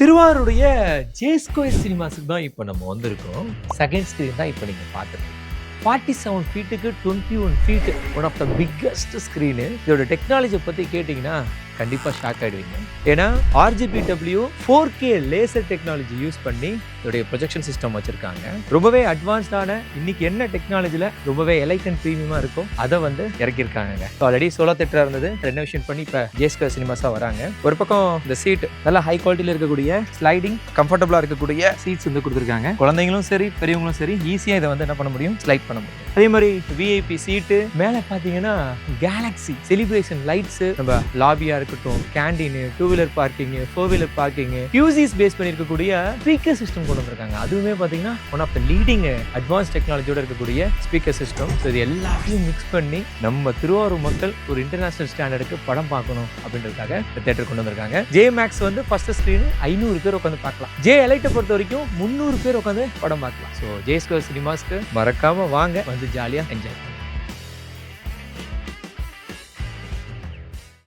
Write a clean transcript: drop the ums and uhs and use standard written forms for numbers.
திருவாரூடைய J square சினிமாஸுக்கு தான் இப்போ நம்ம வந்திருக்கோம். செகண்ட் ஸ்க்ரீன் தான் இப்போ நீங்கள் பார்த்துருக்கீங்க. 47 ஃபீட்டுக்கு 21 feet one of the biggest screen. இதோட டெக்னாலஜியை பற்றி கேட்டிங்கன்னா கண்டிப்பாக ஷாக் ஆகிடுவீங்க. ஏன்னா RGBW 4K laser technology use பண்ணி இதோடைய ப்ரொஜெக்ஷன் சிஸ்டம் வச்சுருக்காங்க. ரொம்பவே அட்வான்ஸ்டான இன்னைக்கு என்ன டெக்னாலஜியில் ரொம்பவே எலைட் அண்ட் ப்ரீமியமாக இருக்கும் அதை வந்து இறக்கியிருக்காங்க. ஆல்ரெடி சோலோ தேட்டராக இருந்தது, ரெனோவேஷன் பண்ணி இப்போ ஜே ஸ்கொயர் சினிமாஸாக வராங்க. ஒரு பக்கம் இந்த சீட் நல்லா ஹை குவாலிட்டியில் இருக்கக்கூடிய ஸ்லைடிங் கம்ஃபர்டபுளாக இருக்கக்கூடிய சீட்ஸ் வந்து கொடுத்துருக்காங்க. குழந்தைங்களும் சரி பெரியவங்களும் சரி ஈஸியாக இதை வந்து என்ன பண்ண முடியும், ஸ்லைட் பண்ண முடியும். அதே மாதிரி விஐபி சீட்டு மேலே பார்த்தீங்கன்னா கேலக்ஸி செலிப்ரேஷன் லைட்ஸு, நம்ம லாபியாக இருக்கட்டும், canteen, 2 wheeler parking, 4 wheeler parking, QCs base பண்ணி இருக்கக்கூடிய ஸ்பீக்கர் சிஸ்டம் கொண்டு வந்திருக்காங்க. அதுவுமே பார்த்தீங்கன்னா one of the leading advance டெக்னாலஜியோட இருக்கக்கூடிய ஸ்பீக்கர் சிஸ்டம். இது எல்லாத்தையும் மிக்ஸ் பண்ணி நம்ம திருவாரூர் மக்கள் ஒரு இன்டர்நேஷனல் ஸ்டாண்டர்டுக்கு படம் பார்க்கணும் அப்படின்றதுக்காக தேட்டர் கொண்டு வந்திருக்காங்க. ஜே மேக்ஸ் வந்து ஃபர்ஸ்ட் ஸ்க்ரீன் 500 பேர் உட்காந்து பார்க்கலாம். ஜே எலைட்டை பொறுத்த வரைக்கும் 300 பேர் உட்காந்து படம் பார்க்கலாம். ஸோ ஜே ஸ்கொயர் சினிமாஸ்க்கு மறக்காம வாங்க, வந்து ஜாலியாக என்ஜாய் பண்ணுங்க.